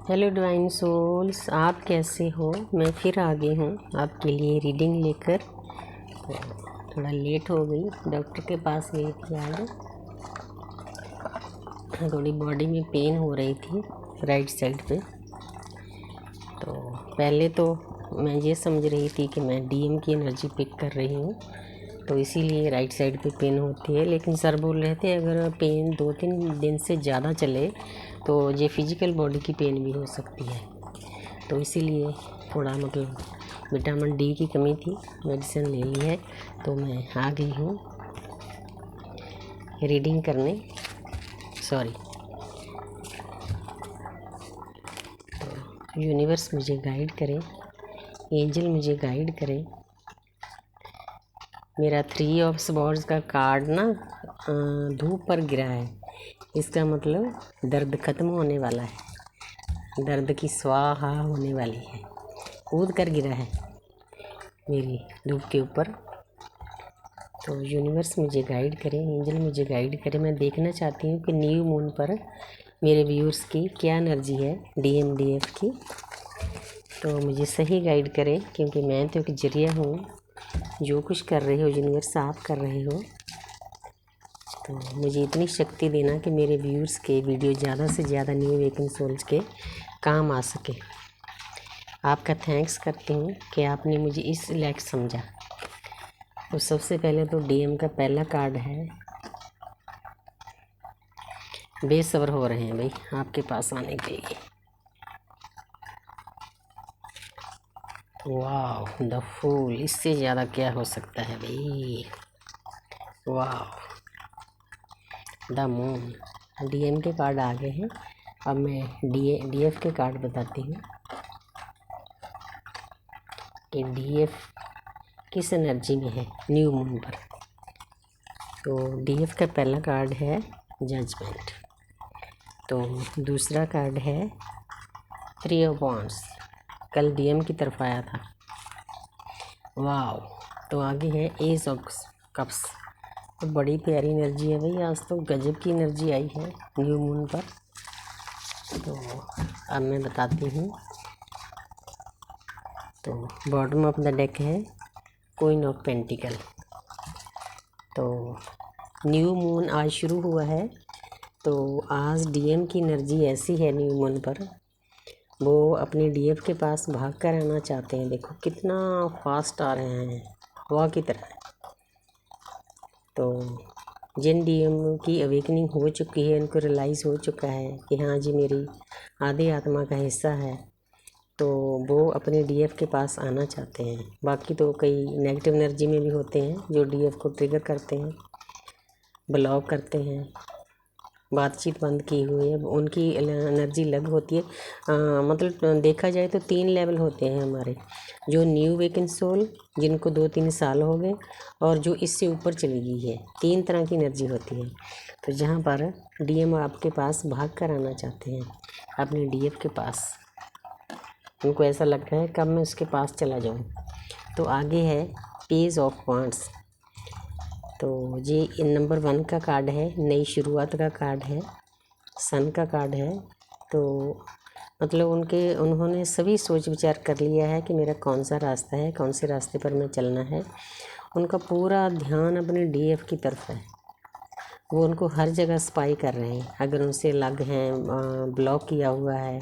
Hello divine souls, आप कैसे हो। मैं फिर आ गई हूँ आपके लिए रीडिंग लेकर। तो थोड़ा लेट हो गई, डॉक्टर के पास गई थी आज। थोड़ी बॉडी में पेन हो रही थी राइट साइड पे। तो पहले तो मैं ये समझ रही थी कि मैं डीएम की एनर्जी पिक कर रही हूँ, तो इसीलिए राइट साइड पे पेन होती है। लेकिन सर बोल रहे थे अगर पेन 2-3 दिन से ज़्यादा चले तो ये फिज़िकल बॉडी की पेन भी हो सकती है। तो इसीलिए थोड़ा विटामिन डी की कमी थी, मेडिसिन ले ली है। तो मैं आ गई हूँ रीडिंग करने। तो यूनिवर्स मुझे गाइड करे, एंजल मुझे गाइड करे। मेरा 3 ऑफ स्वॉर्ड्स का कार्ड ना धूप पर गिरा है। इसका मतलब दर्द ख़त्म होने वाला है, दर्द की स्वाहा होने वाली है। कूद कर गिरा है मेरी धूप के ऊपर। तो यूनिवर्स मुझे गाइड करे, एंजल मुझे गाइड करे। मैं देखना चाहती हूँ कि न्यू मून पर मेरे व्यूअर्स की क्या एनर्जी है, डीएफ की। तो मुझे सही गाइड करें, क्योंकि मैं तो एक जरिया हूँ। जो कुछ कर रहे हो यूनिवर्स आप कर रहे हो, तो मुझे इतनी शक्ति देना कि मेरे व्यूअर्स के वीडियो ज़्यादा से ज़्यादा न्यू अवेकन सोल्स के काम आ सके। आपका थैंक्स करती हूँ कि आपने मुझे इस लायक समझा। तो सबसे पहले तो डीएम का पहला कार्ड है। बेसब्र हो रहे हैं भाई आपके पास आने के लिए। वाह, द फूल, इससे ज़्यादा क्या हो सकता है भाई। वाह, द मून। डीएम के कार्ड आ गए हैं। अब मैं डीएफ के कार्ड बताती हूँ कि डीएफ किस एनर्जी में है न्यू मून पर। तो डीएफ का पहला कार्ड है जजमेंट। तो दूसरा कार्ड है 3 ऑफ वांड्स, कल डीएम की तरफ आया था। वाव। तो आगे है एज ऑफ कप्स। तो बड़ी प्यारी एनर्जी है भाई, आज तो गजब की एनर्जी आई है न्यू मून पर। तो अब मैं बताती हूँ। तो बॉटम ऑफ द डेक है क्वीन ऑफ पेंटिकल। तो न्यू मून आज शुरू हुआ है। तो आज डीएम की एनर्जी ऐसी है न्यू मून पर, वो अपने डीएफ के पास भाग कर आना चाहते हैं। देखो कितना फास्ट आ रहे हैं, हवा की तरह। तो जिन डीएम की अवेकनिंग हो चुकी है, उनको रियलाइज़ हो चुका है कि हाँ जी मेरी आधी आत्मा का हिस्सा है, तो वो अपने डीएफ के पास आना चाहते हैं। बाकी तो कई नेगेटिव एनर्जी में भी होते हैं जो डीएफ को ट्रिगर करते हैं, ब्लॉक करते हैं, बातचीत बंद की हुई है, उनकी एनर्जी अलग होती है। देखा जाए तो 3 लेवल होते हैं हमारे। जो न्यू अवेकन सोल, जिनको 2-3 साल हो गए, और जो इससे ऊपर चली गई है। 3 तरह की एनर्जी होती है। तो जहाँ पर डीएम आपके पास भाग कर आना चाहते हैं अपने डीएफ के पास, उनको ऐसा लगता है कब मैं उसके पास चला जाऊँ। तो आगे है पेज ऑफ वांड्स। तो ये नंबर 1 का कार्ड है, नई शुरुआत का कार्ड है, सन का कार्ड है। तो उन्होंने सभी सोच विचार कर लिया है कि मेरा कौन सा रास्ता है, कौन से रास्ते पर मैं चलना है। उनका पूरा ध्यान अपने डीएफ की तरफ है। वो उनको हर जगह स्पाई कर रहे हैं। अगर उनसे अलग हैं, ब्लॉक किया हुआ है,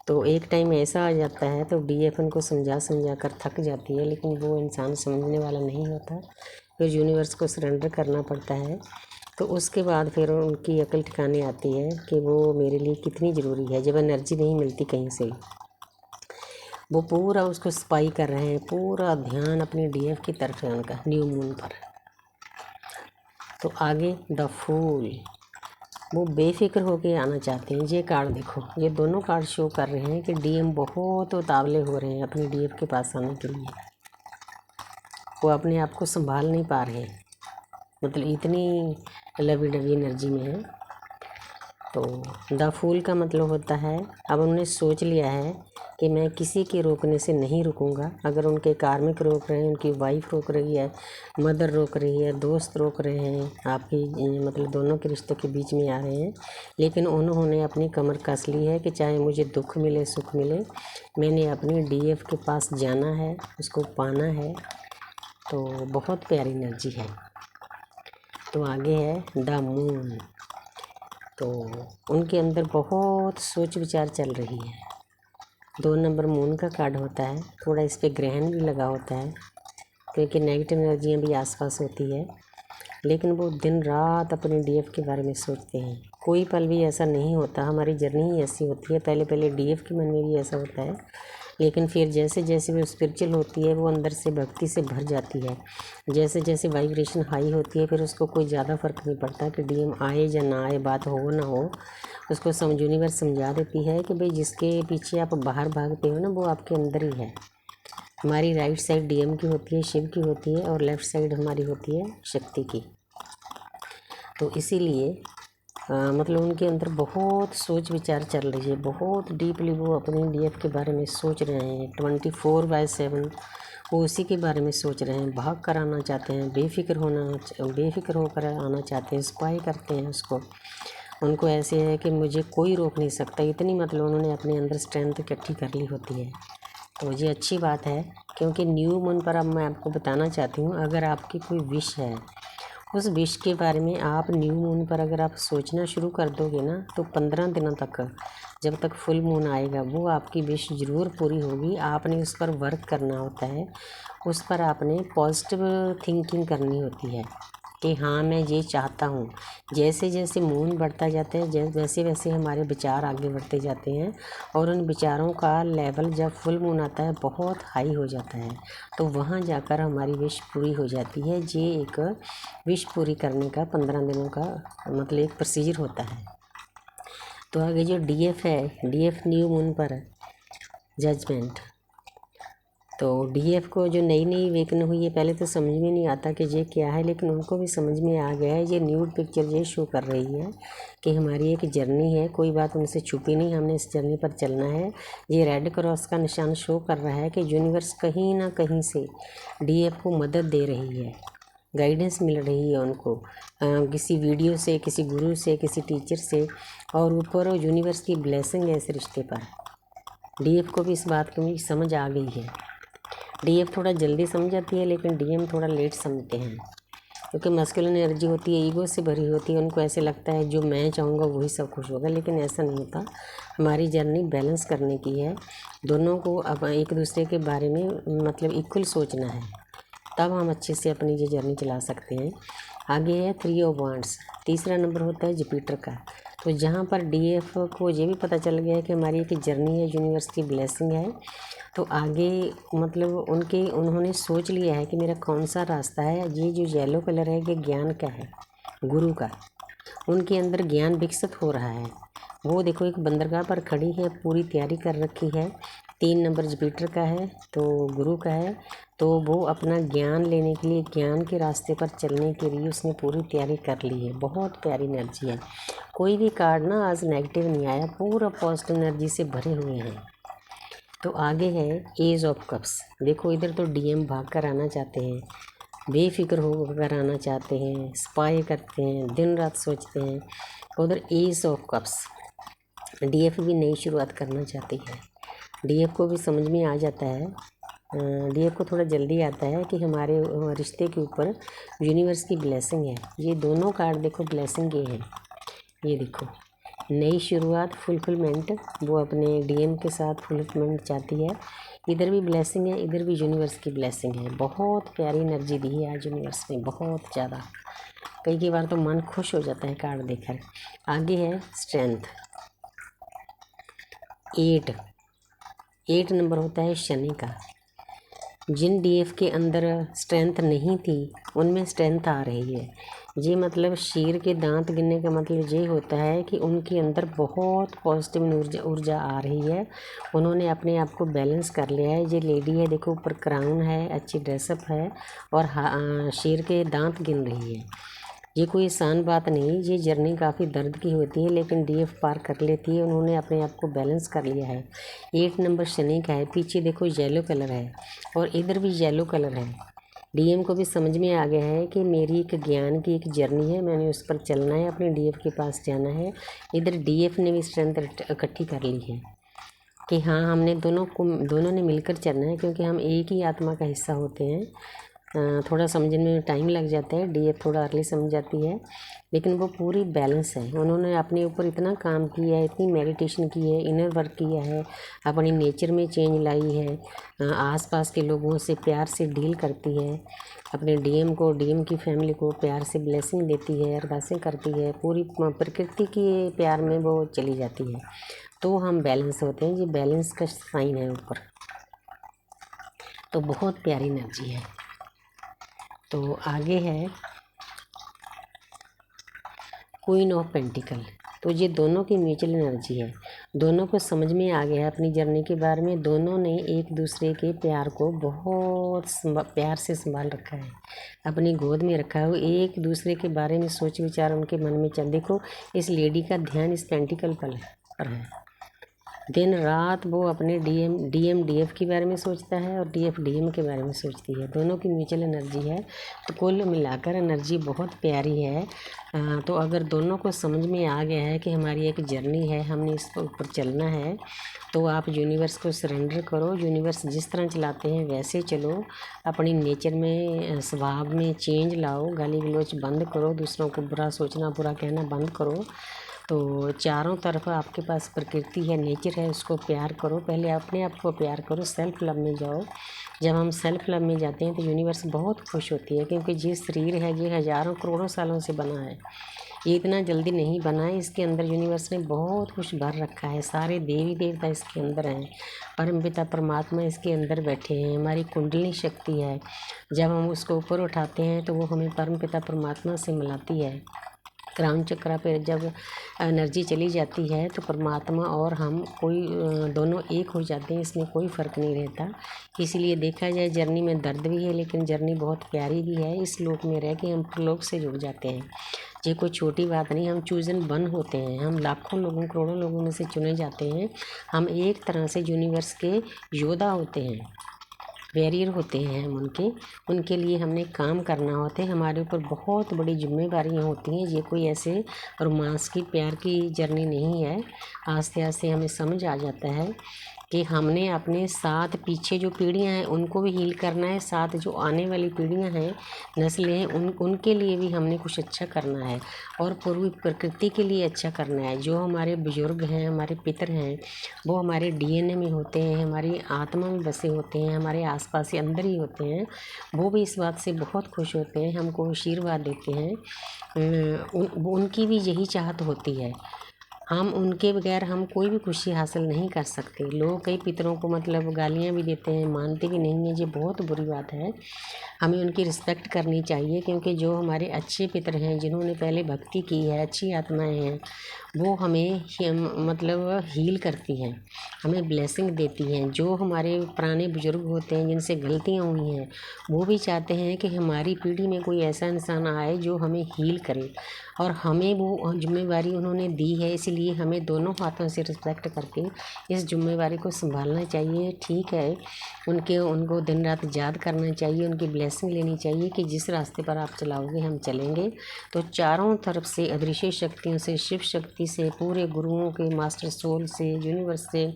तो एक टाइम ऐसा आ जाता है तो डीएफ उनको समझा समझा कर थक जाती है। लेकिन वो इंसान समझने वाला नहीं होता, फिर यूनिवर्स को सरेंडर करना पड़ता है। तो उसके बाद फिर उनकी अकल ठिकाने आती है कि वो मेरे लिए कितनी ज़रूरी है। जब एनर्जी नहीं मिलती कहीं से, वो पूरा उसको स्पाई कर रहे हैं, पूरा ध्यान अपने डीएफ की तरफ है उनका न्यू मून पर। तो आगे द फूल, वो बेफिक्र होके आना चाहते हैं। ये कार्ड देखो, ये दोनों कार्ड शो कर रहे हैं कि डीएम बहुत उतावले हो रहे हैं अपने डीएफ के पास आने के लिए। वो अपने आप को संभाल नहीं पा रहे, इतनी लवी डवी एनर्जी में है। तो द फूल का मतलब होता है अब उन्होंने सोच लिया है कि मैं किसी के रोकने से नहीं रुकूंगा। अगर उनके कार्मिक रोक रहे हैं, उनकी वाइफ रोक रही है, मदर रोक रही है, दोस्त रोक रहे हैं, आपकी मतलब दोनों के रिश्ते के बीच में आ रहे हैं, लेकिन उन्होंने अपनी कमर कस ली है कि चाहे मुझे दुख मिले सुख मिले, मैंने अपनी डीएफ के पास जाना है, उसको पाना है। तो बहुत प्यारी एनर्जी है। तो आगे है द मून। तो उनके अंदर बहुत सोच विचार चल रही है। 2 नंबर मून का कार्ड होता है। थोड़ा इस पर ग्रहण भी लगा होता है क्योंकि नेगेटिव एनर्जियाँ भी आसपास होती है, लेकिन वो दिन रात अपने डीएफ के बारे में सोचते हैं। कोई पल भी ऐसा नहीं होता, हमारी जर्नी ही ऐसी होती है। पहले डीएफ के मन में भी ऐसा होता है, लेकिन फिर जैसे जैसे वो स्पिरिचुअल होती है, वो अंदर से भक्ति से भर जाती है। जैसे जैसे वाइब्रेशन हाई होती है, फिर उसको कोई ज़्यादा फ़र्क नहीं पड़ता कि डीएम आए या ना आए, बात हो ना हो। उसको यूनिवर्स समझा देती है कि भाई जिसके पीछे आप बाहर भागते हो ना, वो आपके अंदर ही है। हमारी राइट साइड डीएम की होती है, शिव की होती है, और लेफ़्ट साइड हमारी होती है शक्ति की। तो इसीलिए मतलब उनके अंदर बहुत सोच विचार चल रही है, बहुत डीपली वो अपनी डीएफ के बारे में सोच रहे हैं। 24/7 वो उसी के बारे में सोच रहे हैं, भाग कर आना चाहते हैं, बेफिक्र होकर आना चाहते हैं, स्पाई करते हैं उसको। उनको ऐसे है कि मुझे कोई रोक नहीं सकता, इतनी मतलब उन्होंने अपने अंदर स्ट्रेंथ इकट्ठी कर ली होती है। तो ये अच्छी बात है, क्योंकि न्यू मून पर अब मैं आपको बताना चाहती हूँ, अगर आपकी कोई विश है, उस विश के बारे में आप न्यू मून पर अगर आप सोचना शुरू कर दोगे ना, तो 15 दिनों तक, जब तक फुल मून आएगा, वो आपकी विश ज़रूर पूरी होगी। आपने उस पर वर्क करना होता है, उस पर आपने पॉजिटिव थिंकिंग करनी होती है कि हाँ मैं ये चाहता हूँ। जैसे जैसे मून बढ़ता जाता है, वैसे वैसे हमारे विचार आगे बढ़ते जाते हैं, और उन विचारों का लेवल जब फुल मून आता है बहुत हाई हो जाता है, तो वहाँ जाकर हमारी विश पूरी हो जाती है। ये एक विश पूरी करने का 15 दिनों का मतलब एक प्रोसीजर होता है। तो आगे जो डीएफ है, डीएफ न्यू मून पर जजमेंट। तो डीएफ को जो नई नई वेकन हुई है, पहले तो समझ में नहीं आता कि ये क्या है, लेकिन उनको भी समझ में आ गया है। ये न्यूड पिक्चर ये शो कर रही है कि हमारी एक जर्नी है, कोई बात उनसे छुपी नहीं, हमने इस जर्नी पर चलना है। ये रेड क्रॉस का निशान शो कर रहा है कि यूनिवर्स कहीं ना कहीं से डीएफ को मदद दे रही है, गाइडेंस मिल रही है उनको, किसी वीडियो से, किसी गुरु से, किसी टीचर से, और ऊपर यूनिवर्स की ब्लेसिंग है इस रिश्ते पर। डीएफ को भी इस बात की समझ आ गई है। डीएफ थोड़ा जल्दी समझ जाती है, लेकिन डीएम थोड़ा लेट समझते हैं, क्योंकि मस्कुलिन एनर्जी होती है, ईगो से भरी होती है। उनको ऐसे लगता है जो मैं चाहूँगा वही सब कुछ होगा, लेकिन ऐसा नहीं होता। हमारी जर्नी बैलेंस करने की है, दोनों को अब एक दूसरे के बारे में मतलब इक्वल सोचना है, तब हम अच्छे से अपनी ये जर्नी चला सकते हैं। आगे है 3 ऑफ वांड्स, तीसरा नंबर होता है जुपिटर का। तो जहाँ पर डीएफ को ये भी पता चल गया है कि हमारी एक जर्नी है, यूनिवर्स की ब्लेसिंग है, तो आगे मतलब उन्होंने सोच लिया है कि मेरा कौन सा रास्ता है। ये जो येलो कलर है, ये ज्ञान का है, गुरु का। उनके अंदर ज्ञान विकसित हो रहा है। वो देखो एक बंदरगाह पर खड़ी है, पूरी तैयारी कर रखी है। 3 नंबर जुपिटर का है, तो गुरु का है। तो वो अपना ज्ञान लेने के लिए, ज्ञान के रास्ते पर चलने के लिए उसने पूरी तैयारी कर ली है। बहुत प्यारी एनर्जी है। कोई भी कार्ड ना आज नेगेटिव नहीं आया, पूरा पॉजिटिव एनर्जी से भरे हुए हैं। तो आगे है एज ऑफ कप्स। देखो इधर तो डीएम भाग कर आना चाहते हैं, बेफिक्र होकर आना चाहते हैं, स्पाई करते हैं, दिन रात सोचते हैं। उधर एज ऑफ कप्स, डीएफ भी नई शुरुआत करना चाहती है। डीएफ को भी समझ में आ जाता है, डीएफ को थोड़ा जल्दी आता है कि हमारे रिश्ते के ऊपर यूनिवर्स की ब्लेसिंग है। ये दोनों कार्ड देखो ब्लेसिंग के हैं। ये देखो नई शुरुआत, फुलफिलमेंट, वो अपने डीएम के साथ फुलफिलमेंट चाहती है। इधर भी ब्लेसिंग है, इधर भी यूनिवर्स की ब्लेसिंग है। बहुत प्यारी एनर्जी दी है आज यूनिवर्स ने, बहुत ज़्यादा। कई बार तो मन खुश हो जाता है कार्ड देखकर। आगे है स्ट्रेंथ। 8 नंबर होता है शनि का। जिन डीएफ के अंदर स्ट्रेंथ नहीं थी, उनमें स्ट्रेंथ आ रही है। ये मतलब शेर के दांत गिनने का मतलब ये होता है कि उनके अंदर बहुत पॉजिटिव ऊर्जा आ रही है। उन्होंने अपने आप को बैलेंस कर लिया है। ये लेडी है, देखो ऊपर क्राउन है, अच्छी ड्रेसअप है, और शेर के दांत गिन रही है। ये कोई आसान बात नहीं, ये जर्नी काफ़ी दर्द की होती है, लेकिन डीएफ पार कर लेती है। उन्होंने अपने आप को बैलेंस कर लिया है। 8 नंबर शनि का है, पीछे देखो येलो कलर है और इधर भी येलो कलर है। डीएम को भी समझ में आ गया है कि मेरी एक ज्ञान की एक जर्नी है, मैंने उस पर चलना है, अपने डीएफ के पास जाना है। इधर डीएफ ने भी स्ट्रेंथ इकट्ठी कर ली है कि हाँ, हमने दोनों ने मिलकर चलना है, क्योंकि हम एक ही आत्मा का हिस्सा होते हैं। थोड़ा समझने में टाइम लग जाता है, डीएफ थोड़ा अर्ली समझ जाती है, लेकिन वो पूरी बैलेंस है। उन्होंने अपने ऊपर इतना काम किया है, इतनी मेडिटेशन की है, इनर वर्क किया है, अपनी नेचर में चेंज लाई है, आसपास के लोगों से प्यार से डील करती है, अपने डीएम की फैमिली को प्यार से ब्लेसिंग देती है, अरदासें करती है, पूरी प्रकृति के प्यार में वो चली जाती है, तो हम बैलेंस होते हैं। ये बैलेंस का साइन है ऊपर, तो बहुत प्यारी एनर्जी है। तो आगे है क्वीन ऑफ पेंटिकल। तो ये दोनों की म्यूचुअल एनर्जी है, दोनों को समझ में आ गया है अपनी जर्नी के बारे में। दोनों ने एक दूसरे के प्यार को बहुत प्यार से संभाल रखा है, अपनी गोद में रखा है। वो एक दूसरे के बारे में सोच विचार उनके मन में चल। देखो, इस लेडी का ध्यान इस पेंटिकल पर है। दिन रात वो अपने डीएम डीएफ के बारे में सोचता है और डीएफ डीएम के बारे में सोचती है। दोनों की म्यूचुअल एनर्जी है, तो कुल मिलाकर एनर्जी बहुत प्यारी है। तो अगर दोनों को समझ में आ गया है कि हमारी एक जर्नी है, हमने इसके ऊपर चलना है, तो आप यूनिवर्स को सरेंडर करो। यूनिवर्स जिस तरह चलाते हैं वैसे चलो, अपनी नेचर में स्वभाव में चेंज लाओ, गाली गलौज बंद करो, दूसरों को बुरा सोचना बुरा कहना बंद करो। तो चारों तरफ आपके पास प्रकृति है, नेचर है, उसको प्यार करो। पहले अपने आप को प्यार करो, सेल्फ लव में जाओ। जब हम सेल्फ लव में जाते हैं तो यूनिवर्स बहुत खुश होती है, क्योंकि ये शरीर है ये हज़ारों करोड़ों सालों से बना है, ये इतना जल्दी नहीं बना है। इसके अंदर यूनिवर्स ने बहुत कुछ भर रखा है, सारे देवी देवता इसके अंदर हैं, परमपिता परमात्मा इसके अंदर बैठे हैं, हमारी कुंडली शक्ति है। जब हम उसको ऊपर उठाते हैं तो वो हमें परमपिता परमात्मा से मिलाती है। क्राउन चक्रा पे जब एनर्जी चली जाती है तो परमात्मा और हम दोनों एक हो जाते हैं, इसमें कोई फ़र्क नहीं रहता। इसीलिए देखा जाए जर्नी में दर्द भी है, लेकिन जर्नी बहुत प्यारी भी है। इस लोक में रह के हम प्रलोक से जुड़ जाते हैं। ये कोई छोटी बात नहीं, हम चूजन वन होते हैं, हम लाखों लोगों करोड़ों लोगों में से चुने जाते हैं। हम एक तरह से यूनिवर्स के योद्धा होते हैं, वॉरियर होते हैं हम उनके लिए हमने काम करना होता है। हमारे ऊपर बहुत बड़ी जिम्मेदारियां होती हैं। ये कोई ऐसे रोमांस की प्यार की जर्नी नहीं है। आस्ते आस्ते हमें समझ आ जाता है कि हमने अपने साथ पीछे जो पीढ़ियां हैं उनको भी हील करना है, साथ जो आने वाली पीढ़ियां हैं, नस्लें हैं, उनके लिए भी हमने कुछ अच्छा करना है और पूरी प्रकृति के लिए अच्छा करना है। जो हमारे बुजुर्ग हैं, हमारे पितर हैं, वो हमारे डीएनए में होते हैं, हमारी आत्मा में बसे होते हैं, हमारे आसपास ही अंदर ही होते हैं। वो भी इस बात से बहुत खुश होते हैं, हमको आशीर्वाद देते हैं। उनकी भी यही चाहत होती है। हम उनके बगैर हम कोई भी खुशी हासिल नहीं कर सकते। लोग कई पितरों को मतलब गालियाँ भी देते हैं, मानते भी नहीं हैं, ये बहुत बुरी बात है। हमें उनकी रिस्पेक्ट करनी चाहिए, क्योंकि जो हमारे अच्छे पितर हैं, जिन्होंने पहले भक्ति की है, अच्छी आत्माएं हैं, वो हमें मतलब हील करती हैं, हमें ब्लेसिंग देती हैं। जो हमारे पुराने बुजुर्ग होते हैं जिनसे गलतियाँ हुई हैं, वो भी चाहते हैं कि हमारी पीढ़ी में कोई ऐसा इंसान आए जो हमें हील करे, और हमें वो जिम्मेवारी उन्होंने दी है। इसलिए हमें दोनों हाथों से रिस्पेक्ट करके इस जिम्मेवारी को संभालना चाहिए। ठीक है, उनको दिन रात याद करना चाहिए, उनकी ब्लेसिंग लेनी चाहिए कि जिस रास्ते पर आप चलाओगे हम चलेंगे। तो चारों तरफ से अदृश्य शक्तियों से, शिव शक्ति से, पूरे गुरुओं के, मास्टर सोल से, यूनिवर्स से,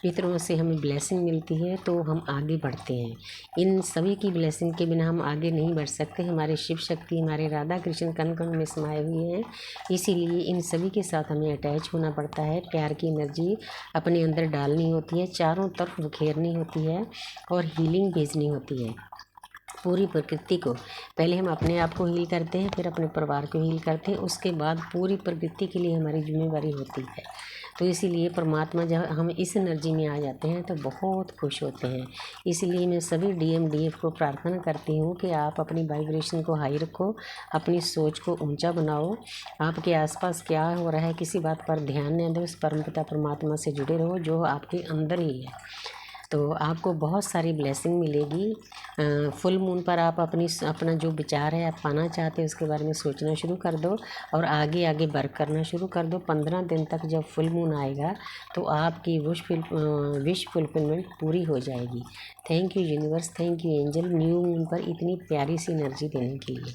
पितरों से हमें ब्लेसिंग मिलती है, तो हम आगे बढ़ते हैं। इन सभी की ब्लेसिंग के बिना हम आगे नहीं बढ़ सकते। हमारे शिव शक्ति, हमारे राधा कृष्ण कण कण में समाये हुए हैं, इसीलिए इन सभी के साथ हमें अटैच होना पड़ता है। प्यार की एनर्जी अपने अंदर डालनी होती है, चारों तरफ बिखेरनी होती है और हीलिंग भेजनी होती है पूरी प्रकृति को। पहले हम अपने आप को हील करते हैं, फिर अपने परिवार को हील करते हैं, उसके बाद पूरी प्रकृति के लिए हमारी जिम्मेवारी होती है। तो इसीलिए परमात्मा जब हम इस एनर्जी में आ जाते हैं तो बहुत खुश होते हैं। इसलिए मैं सभी डीएम डीएफ को प्रार्थना करती हूँ कि आप अपनी वाइब्रेशन को हाई रखो, अपनी सोच को ऊंचा बनाओ। आपके आसपास क्या हो रहा है किसी बात पर ध्यान न दो, उस परमपिता परमात्मा से जुड़े रहो जो आपके अंदर ही है। तो आपको बहुत सारी ब्लेसिंग मिलेगी। फुल मून पर आप अपना जो विचार है आप पाना चाहते हैं उसके बारे में सोचना शुरू कर दो और आगे आगे वर्क करना शुरू कर दो। 15 दिन तक जब फुल मून आएगा तो आपकी विश फुलफिलमेंट पूरी हो जाएगी। Thank you universe, thank you angel new moon पर इतनी प्यारी सी एनर्जी देने के लिए।